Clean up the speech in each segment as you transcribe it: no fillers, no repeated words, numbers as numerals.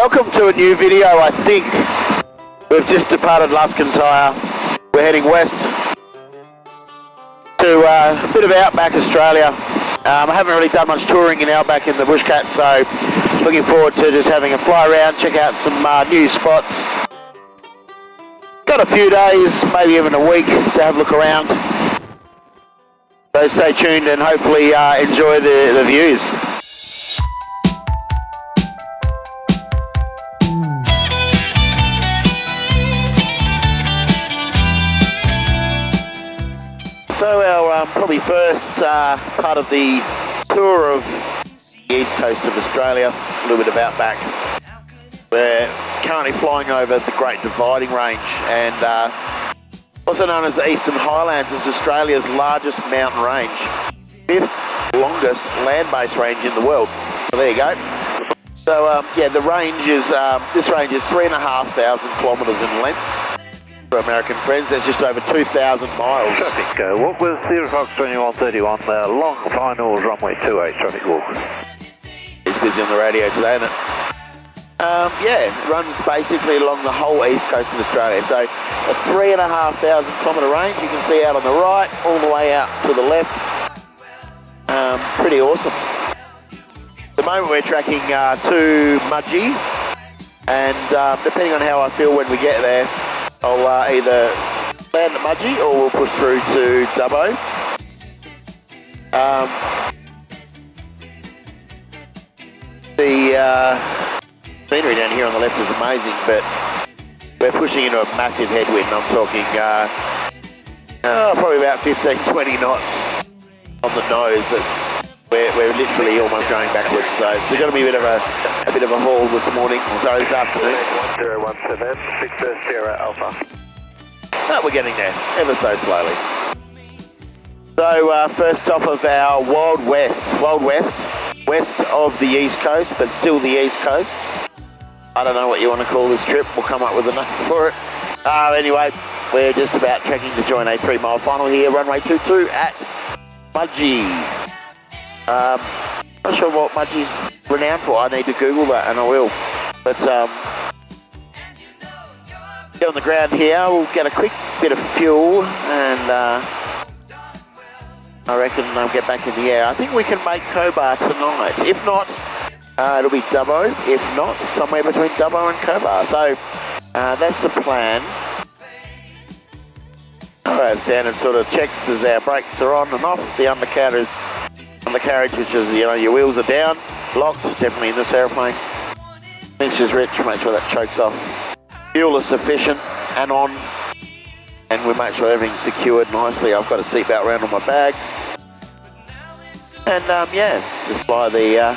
welcome to a new video. I think we've just departed Luskintyre. We're heading west to a bit of outback Australia. I haven't really done much touring in outback in the Bushcat, so looking forward to just having a fly around, check out some new spots. Got a few days, maybe even a week to have a look around. So stay tuned and hopefully enjoy the views. So our probably first part of the tour of the east coast of Australia, a little bit of outback. We're currently flying over the Great Dividing Range, and also known as the Eastern Highlands. It's Australia's largest mountain range, 5th longest land-based range in the world. So there you go. So yeah, the range is this range is 3,500 kilometres in length. For American friends, that's just over 2,000 miles. Traffic, what was 0 Fox 2131, long final runway 28 traffic walk. It's busy on the radio today, isn't it? Yeah, it runs basically along the whole east coast of Australia. So a 3,500 kilometre range, you can see out on the right, all the way out to the left. Pretty awesome. At the moment we're tracking to Mudgee, and depending on how I feel when we get there, I'll either land at Mudgee or we'll push through to Dubbo. The scenery down here on the left is amazing, but we're pushing into a massive headwind. I'm talking probably about 15-20 knots on the nose. We're literally almost going backwards, so it's going to be a bit of a haul this morning, sorry, this afternoon. 1017, 6 Alpha. No, we're getting there, ever so slowly. So first stop of our Wild West, west of the East Coast, but still the East Coast. I don't know what you want to call this trip, we'll come up with a name for it. Anyway, we're just about tracking to join a 3-mile final here, runway 22 at Mudgee. Not sure what Mudgee's renowned for. I need to Google that, and I will. But get on the ground here. We'll get a quick bit of fuel, and I reckon I'll get back in the air. I think we can make Cobar tonight. If not, it'll be Dubbo. If not, somewhere between Dubbo and Cobar. So that's the plan. Standard sort of checks as our brakes are on and off. The undercarriage, which is, you know, your wheels are down, locked, definitely in this aeroplane. Mixture's rich, make sure that chokes off. Fuel is sufficient and on, and we make sure everything's secured nicely. I've got a seatbelt around on my bags. And yeah, just fly the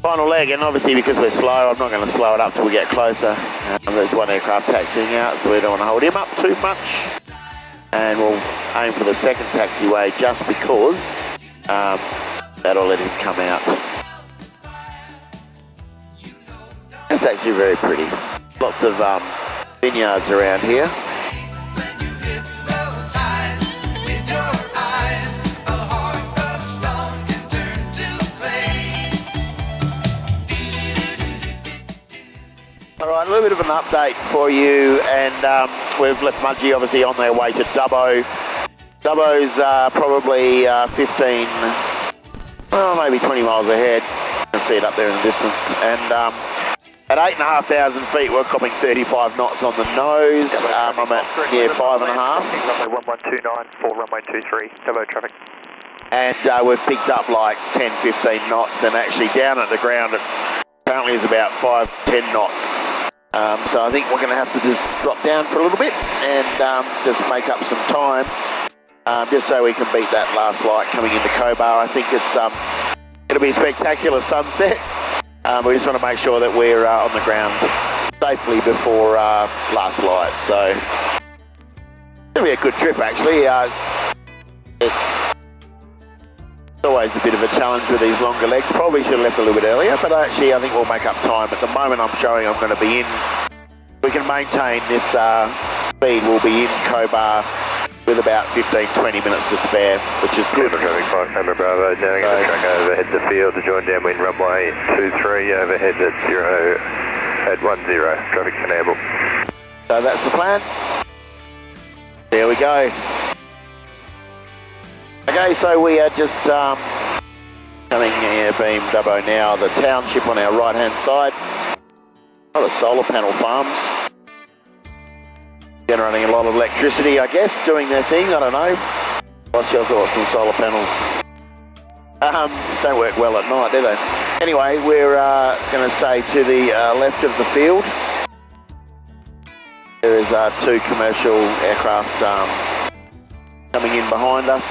final leg, and obviously because we're slow, I'm not going to slow it up till we get closer. There's one aircraft taxiing out, so we don't want to hold him up too much. And we'll aim for the second taxiway just because that'll let him come out. It's actually very pretty. Lots of vineyards around here. Alright, a little bit of an update for you, and we've left Mudgee obviously on their way to Dubbo. Dubbo's probably 15, well maybe 20 miles ahead. You can see it up there in the distance. And at 8,500 feet we're copping 35 knots on the nose. I'm at near 5.5. Runway 1129 for runway 23, Dubbo traffic. And we've picked up like 10-15 knots, and actually down at the ground it apparently is about 5-10 knots. So I think we're going to have to just drop down for a little bit and just make up some time, just so we can beat that last light coming into Cobar. I think it'll be a spectacular sunset. We just want to make sure that we're on the ground safely before last light. So it'll be a good trip actually. It's always a bit of a challenge with these longer legs. Probably should have left a little bit earlier, but actually I think we'll make up time. At the moment I'm showing I'm going to be in. We can maintain this speed. We'll be in Cobar with about 15-20 minutes to spare, which is good. Traffic 5, Camera Bravo, now going to track overhead the field to join downwind runway 23, overhead at 10, traffic to Namble. So that's the plan. There we go. Okay, so we are just coming beam Dubbo now, the township on our right hand side. A lot of solar panel farms. Generating a lot of electricity, I guess, doing their thing, I don't know. What's your thoughts on solar panels? Don't work well at night, do they? Anyway, we're going to stay to the left of the field. There is 2 commercial aircraft coming in behind us,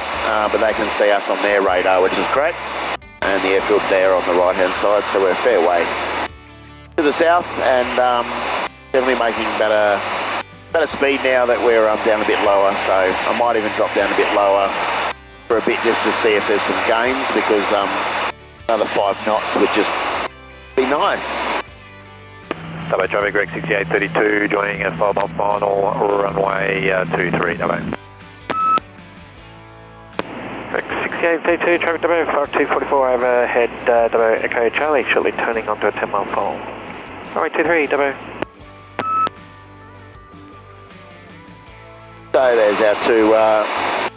but they can see us on their radar, which is great. And the airfield there on the right hand side, so we're a fair way to the south, and definitely making better speed now that we're down a bit lower, so I might even drop down a bit lower for a bit just to see if there's some gains, because another 5 knots would just be nice. Dubbo traffic, Rec 6832, joining a 5 mile final, runway 23, Dubbo. Rec 6832, traffic Dubbo, 5244 overhead, Dubbo Echo Charlie, shortly turning onto a 10 mile final. Runway 23, Dubbo. So there's our 2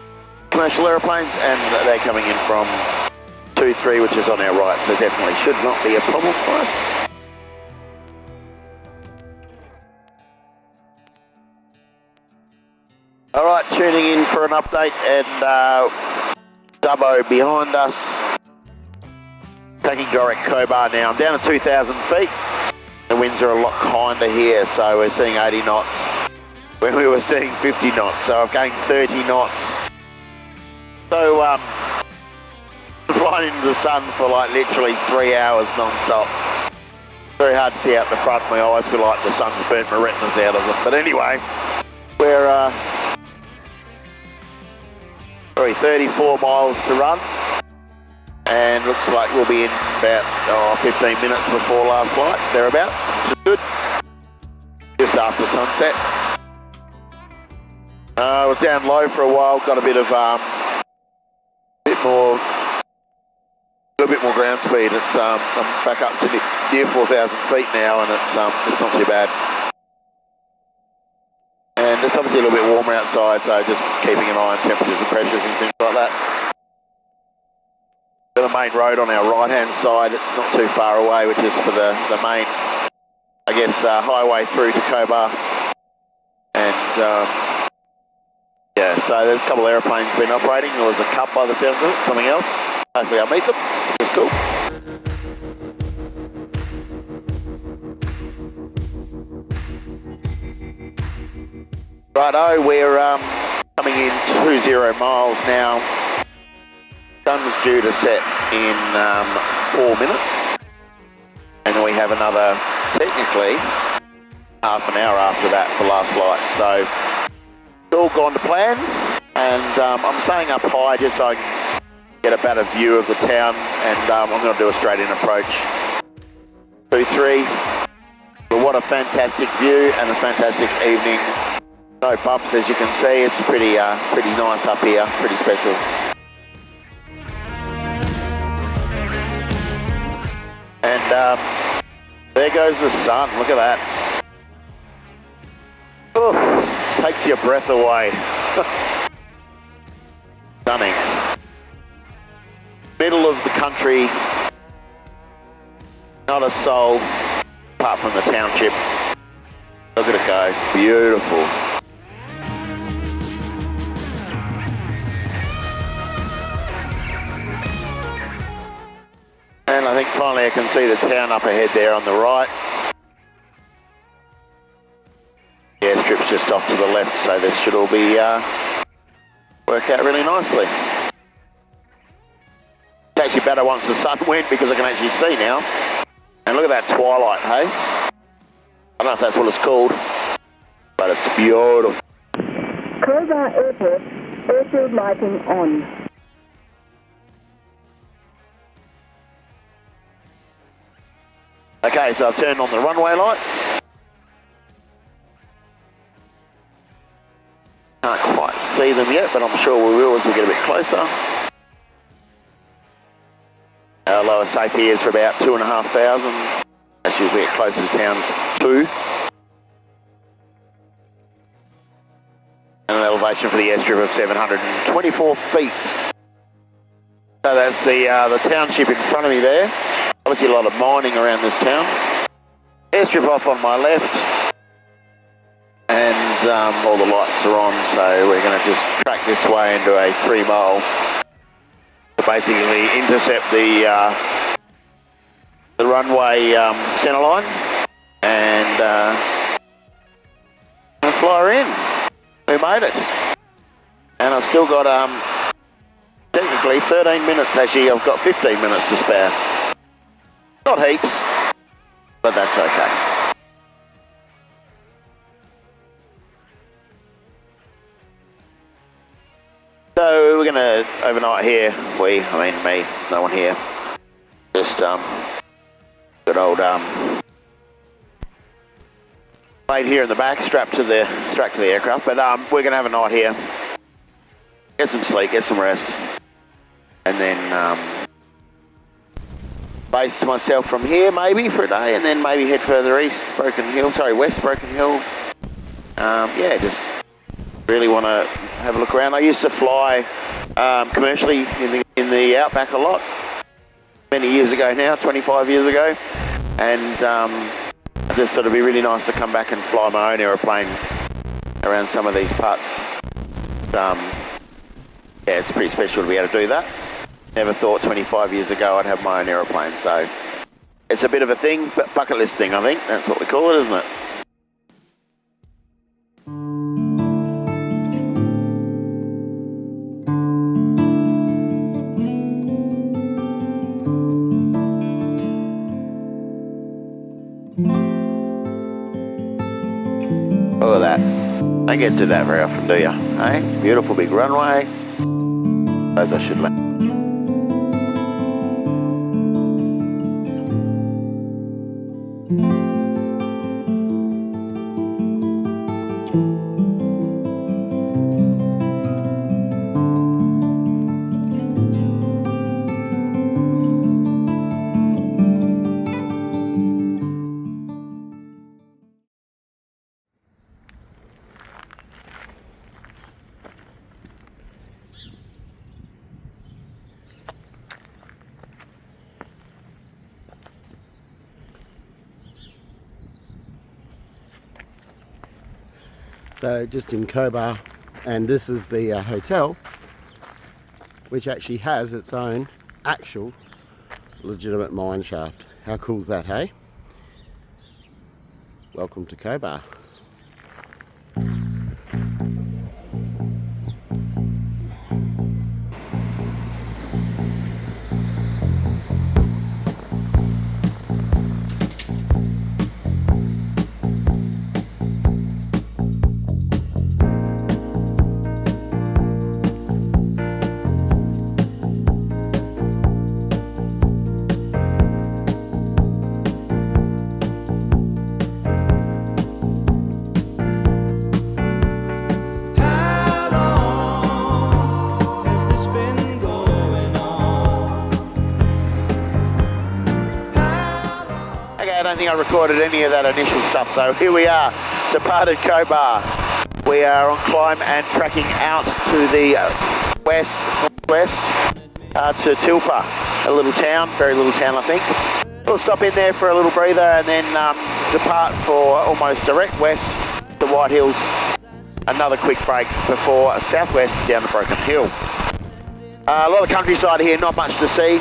commercial aeroplanes, and they're coming in from 23, which is on our right, so definitely should not be a problem for us. Alright, tuning in for an update, and Dubbo behind us, taking direct Cobar now. I'm down to 2,000 feet. The winds are a lot kinder here, so we're seeing 80 knots. When we were seeing 50 knots, so I've gained 30 knots. So, flying into the sun for like literally 3 hours non-stop. Very hard to see out the front. My eyes feel like the sun's burnt my retinas out of them. But anyway, we're 34 miles to run, and looks like we'll be in about 15 minutes before last light, thereabouts, which is good. Just after sunset. I was down low for a while, got a bit more ground speed. It's I'm back up to near 4,000 feet now, and it's not too bad. And it's obviously a little bit warmer outside, so just keeping an eye on temperatures and pressures and things like that. The main road on our right hand side, it's not too far away, which is for the main, I guess, highway through to Cobar. And yeah, so there's a couple of aeroplanes been operating. There was a Cup by the sounds of it, something else. Hopefully I'll meet them, which is cool. Righto, we're coming in 20 miles now. Sun's due to set in 4 minutes. And we have another, technically, half an hour after that for last light. So it's all gone to plan, and I'm staying up high just so I can get a better view of the town, and I'm going to do a straight-in approach. 2-3. But what a fantastic view and a fantastic evening. No bumps, as you can see. It's pretty nice up here, pretty special. And there goes the sun. Look at that. Oh, takes your breath away. Stunning. Middle of the country. Not a soul apart from the township. Look at it go. Beautiful. And I think finally I can see the town up ahead there on the right. The airstrip's just off to the left, so this should all be work out really nicely. It's actually better once the sun went, because I can actually see now. And look at that twilight, hey? I don't know if that's what it's called, but it's beautiful. Cobar Airport, airfield lighting on. Okay, so I've turned on the runway lights. Can't quite see them yet, but I'm sure we will as we get a bit closer. Our lowest AP is for about 2,500. Actually, as we get closer to town's 2. And an elevation for the airstrip of 724 feet. So that's the township in front of me there. Obviously a lot of mining around this town. Airstrip off on my left. And all the lights are on, so we're going to just track this way into a 3 mile to basically intercept the runway centre line and fly her in. We made it. And I've still got technically 13 minutes. Actually, I've got 15 minutes to spare. Not heaps, but that's okay. So we're going to overnight here. Me, no one here. Just good old mate here in the back, strapped to the aircraft. But we're going to have a night here. Get some sleep, get some rest, and then base myself from here maybe for a day, and then maybe head further east, west Broken Hill. Yeah, just really want to have a look around. I used to fly commercially in the outback a lot, many years ago now, 25 years ago, and just sort of be really nice to come back and fly my own aeroplane around some of these parts. Yeah, it's pretty special to be able to do that. Never thought 25 years ago I'd have my own aeroplane, so it's a bit of a thing, but bucket list thing, I think. That's what we call it, isn't it? Look at that. Don't get to do that very often, do you? Hey? Beautiful big runway. Suppose I should land. So just in Cobar, and this is the hotel, which actually has its own actual legitimate mine shaft. How cool is that, hey? Welcome to Cobar. I don't think I recorded any of that initial stuff, so here we are, departed Cobar. We are on climb and tracking out to the northwest to Tilpa, a little town, very little town I think. We'll stop in there for a little breather and then depart for almost direct west to White Hills. Another quick break before southwest down to Broken Hill. A lot of countryside here, not much to see,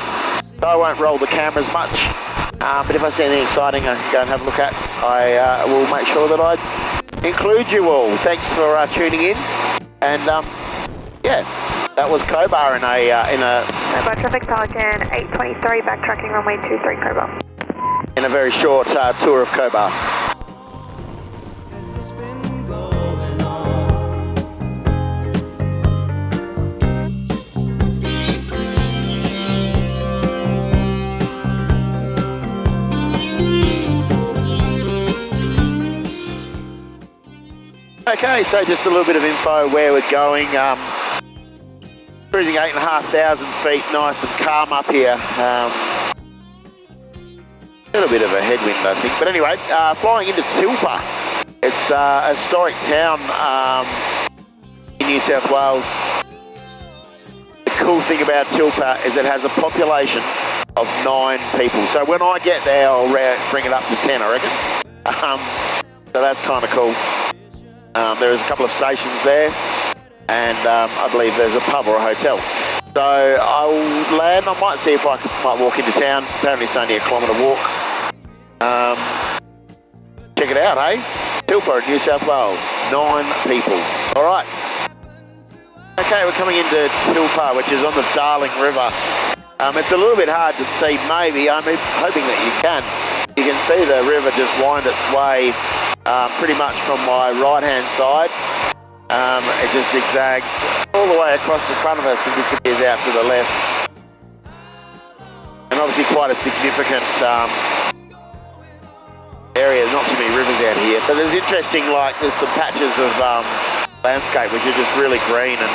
so I won't roll the cameras much. But if I see anything exciting I can go and have a look at, I will make sure that I include you all. Thanks for tuning in, and yeah, that was Cobar in a Cobar traffic Pelican 823, backtracking runway 23 Cobar. In a very short tour of Cobar. Okay, so just a little bit of info where we're going. Cruising 8,500 feet, nice and calm up here. A little bit of a headwind, I think. But anyway, flying into Tilpa. It's a historic town in New South Wales. The cool thing about Tilpa is it has a population of 9 people. So when I get there, I'll bring it up to 10, I reckon. So that's kind of cool. There's a couple of stations there, and I believe there's a pub or a hotel. So I'll land. I might see if I might walk into town. Apparently it's only a kilometre walk. Check it out, eh? Tilpa in New South Wales, 9 people. All right. Okay, we're coming into Tilpa, which is on the Darling River. It's a little bit hard to see, maybe. I'm hoping that you can. You can see the river just wind its way pretty much from my right-hand side. It just zigzags all the way across the front of us and disappears out to the left. And obviously quite a significant area. Not too many rivers out here, but there's interesting, like there's some patches of landscape which are just really green and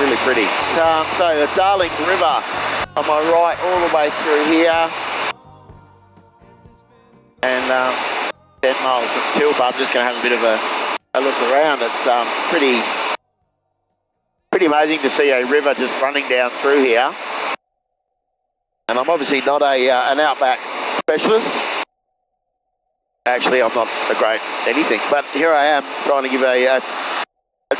really pretty. So the Darling River on my right all the way through here. And 10 miles from Tilpa. I'm just going to have a bit of a look around. It's pretty amazing to see a river just running down through here. And I'm obviously not an outback specialist. Actually, I'm not a great anything, but here I am trying to give a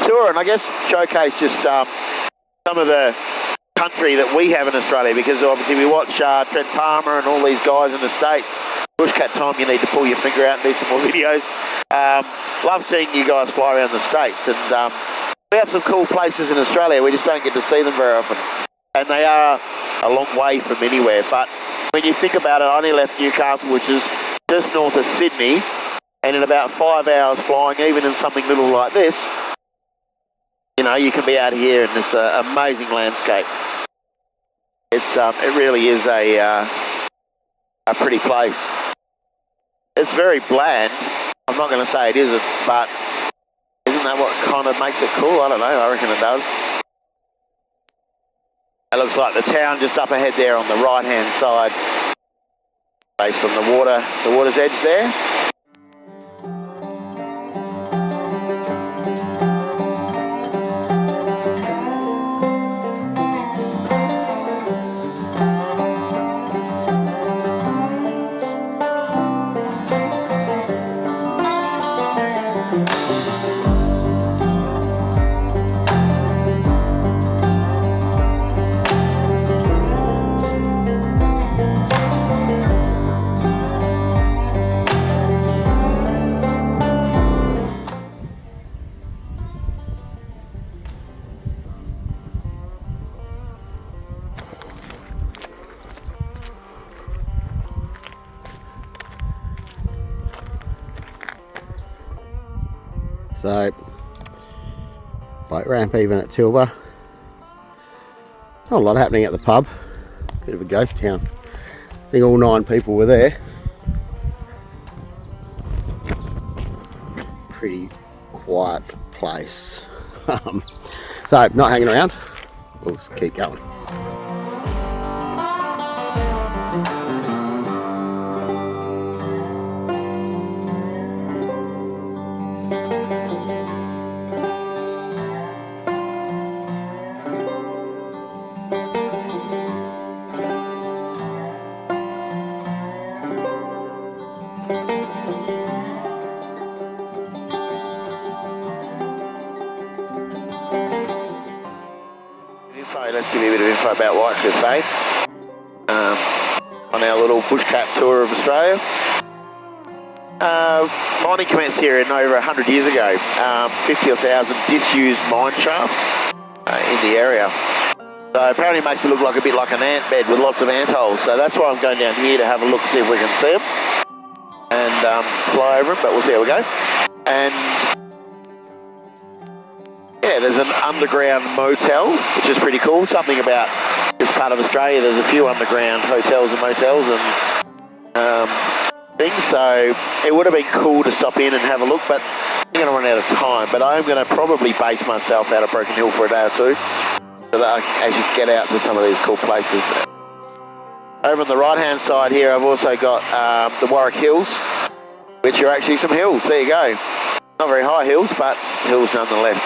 tour and I guess showcase just some of the country that we have in Australia, because obviously we watch Trent Palmer and all these guys in the States. Bushcat time, you need to pull your finger out and do some more videos. Love seeing you guys fly around the States, and we have some cool places in Australia. We just don't get to see them very often, and they are a long way from anywhere. But when you think about it, I only left Newcastle, which is just north of Sydney, and in about 5 hours flying, even in something little like this, you know, you can be out here in this amazing landscape. It really is a pretty place. It's very bland. I'm not going to say it isn't, but isn't that what kind of makes it cool? I don't know. I reckon it does. It looks like the town just up ahead there on the right-hand side, based on the water's edge there. So, boat ramp even at Tilpa. Not a lot happening at the pub. Bit of a ghost town. I think all 9 people were there. Pretty quiet place. So, not hanging around. We'll just keep going. Let's give you a bit of info about Whitecliffs, on our little Bushcat tour of Australia. Mining commenced here in over 100 years ago. 50,000 disused mine shafts in the area. So apparently it makes it look like a bit like an ant bed with lots of ant holes. So that's why I'm going down here to have a look, see if we can see them and fly over them. But we'll see how we go. And yeah, there's an underground motel, which is pretty cool. Something about this part of Australia, there's a few underground hotels and motels, and things, so it would have been cool to stop in and have a look, but I'm going to run out of time. But I am going to probably base myself out of Broken Hill for a day or two, so that I can actually get out to some of these cool places. Over on the right hand side here, I've also got the Warwick Hills, which are actually some hills. There you go. Not very high hills, but hills nonetheless.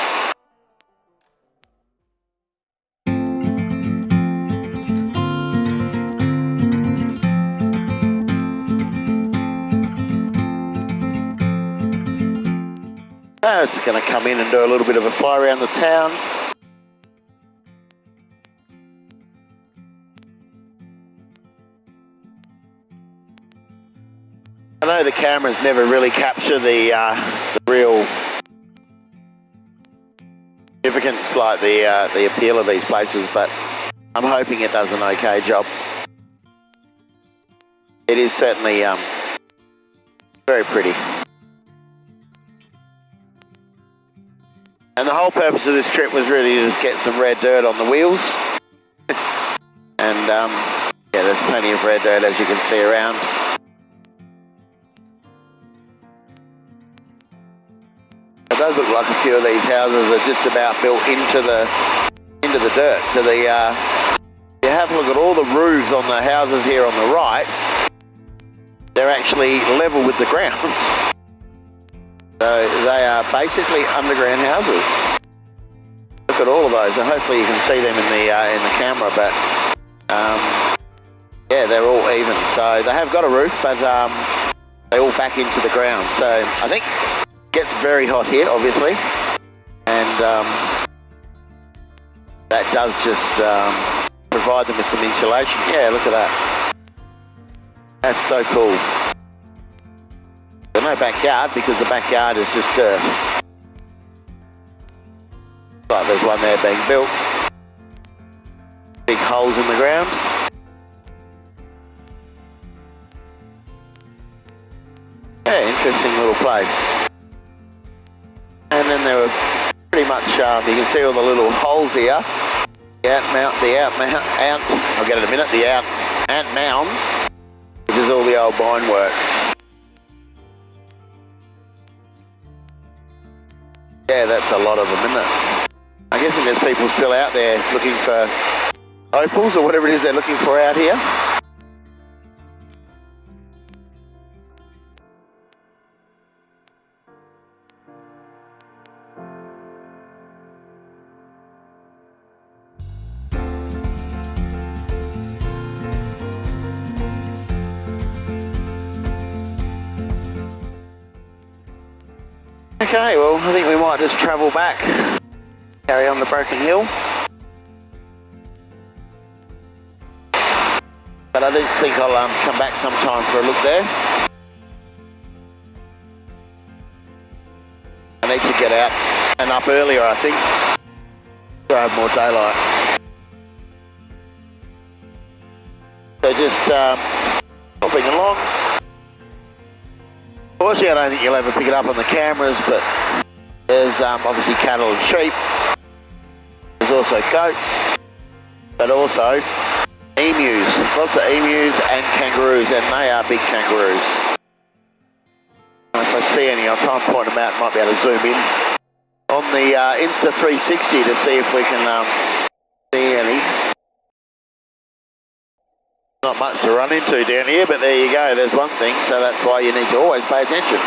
I'm just going to come in and do a little bit of a fly around the town. I know the cameras never really capture the real significance, like the appeal of these places, but I'm hoping it does an okay job. It is certainly very pretty. And the whole purpose of this trip was really to just get some red dirt on the wheels. And yeah, there's plenty of red dirt, as you can see around. It does look like a few of these houses are just about built into the dirt. To the you have a look at all the roofs on the houses here on the right. They're actually level with the ground. So they are basically underground houses. Look at all of those. And hopefully you can see them in the camera, but yeah, they're all even. So they have got a roof, but they all back into the ground. So I think it gets very hot here, obviously, and that does just provide them with some insulation. Yeah, look at that. That's so cool. There's no backyard because the backyard is just dirt. Like there's one there being built. Big holes in the ground. Yeah, interesting little place. And then there were pretty much, you can see all the little holes here. The ant I'll get it in a minute, the ant mounds, which is all the old mine works. Yeah, that's a lot of them, isn't it? I'm guessing there's people still out there looking for opals or whatever it is they're looking for out here. Okay, well, I think we might just travel back, carry on the Broken Hill. But I do think I'll come back sometime for a look there. I need to get out and up earlier, I think, so I have more daylight. So just hopping along. Unfortunately, I don't think you'll ever pick it up on the cameras, but there's obviously cattle and sheep. There's also goats, but also emus. Lots of emus and kangaroos, and they are big kangaroos. If I see any, I'll try and point them out. Might be able to zoom in on the Insta360 to see if we can see any. Not much to run into down here, but there you go, there's one thing, so that's why you need to always pay attention.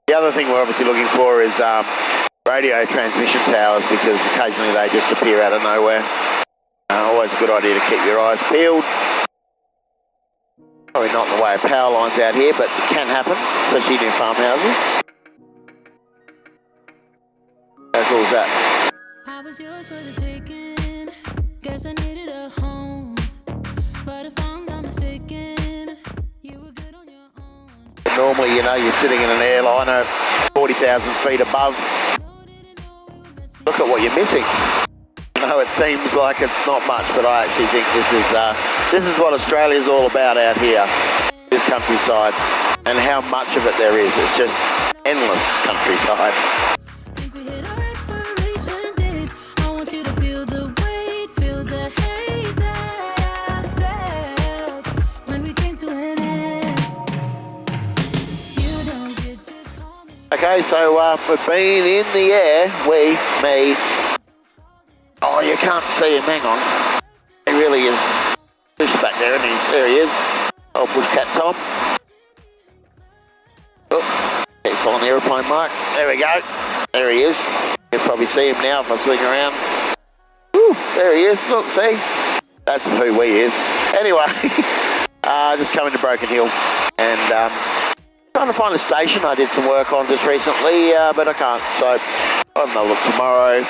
The other thing we're obviously looking for is radio transmission towers, because occasionally they just appear out of nowhere. Always a good idea to keep your eyes peeled. Probably not in the way of power lines out here, but it can happen, especially near farmhouses. How cool is that? I was yours for the taking. Guess I needed a home. But if I'm not mistaken, you were good on your own. Normally, you know, you're sitting in an airliner 40,000 feet above. Look at what you're missing. I know it seems like it's not much, but I actually think this is what Australia's all about out here, this countryside, and how much of it there is. It's just endless countryside. Okay, so we've been in the air, me. Oh, you can't see him, hang on. He really is. Fish back there, isn't he? There he is. Oh, Bushcat Tom. Oh, keep following the aeroplane mark. There we go. There he is. You'll probably see him now if I swing around. Woo, there he is. Look, see? That's who we is. Anyway, just coming to Broken Hill and trying to find a station I did some work on just recently, but I can't. So I'll have another look tomorrow.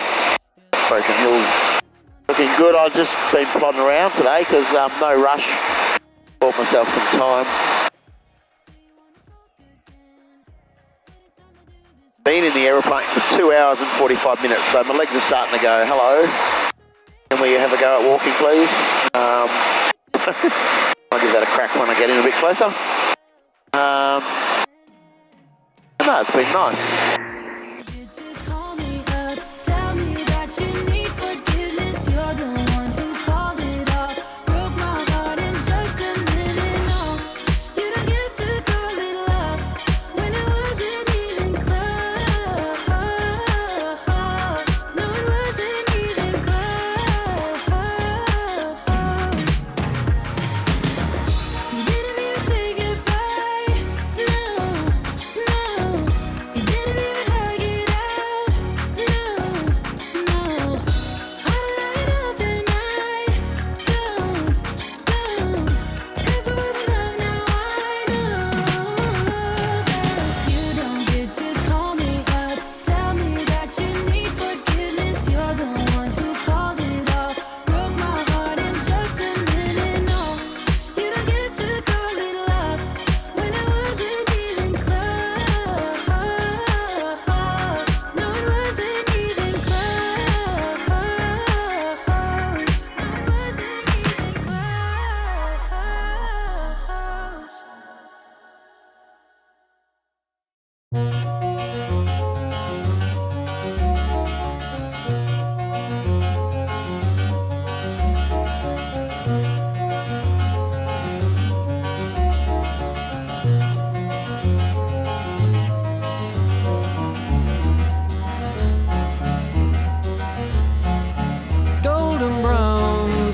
Broken Hill's looking good. I've just been plodding around today because no rush. Bought myself some time. Been in the aeroplane for 2 hours and 45 minutes, so my legs are starting to go, hello. Can we have a go at walking, please? I'll give that a crack when I get in a bit closer. No, it's been nice.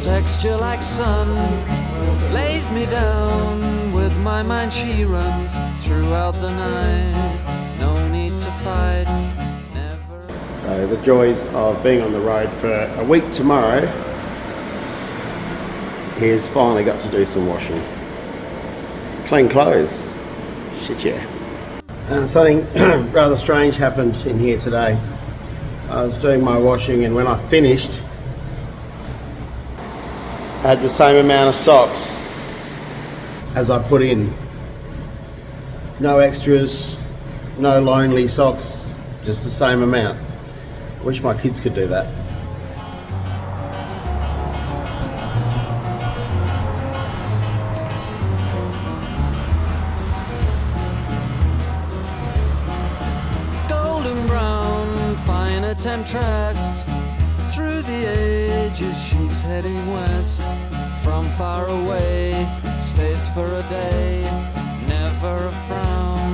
Texture like sun lays me down. With my mind she runs throughout the night. No need to fight, never. So the joys of being on the road for a week tomorrow is finally got to do some washing. Clean clothes. Shit, yeah. Something rather strange happened in here today. I was doing my washing and when I finished I had the same amount of socks as I put in. No extras, no lonely socks, just the same amount. Wish my kids could do that. Golden brown, fine temptress. Through the ages she's heading west. From far away, stays for a day, never a frown.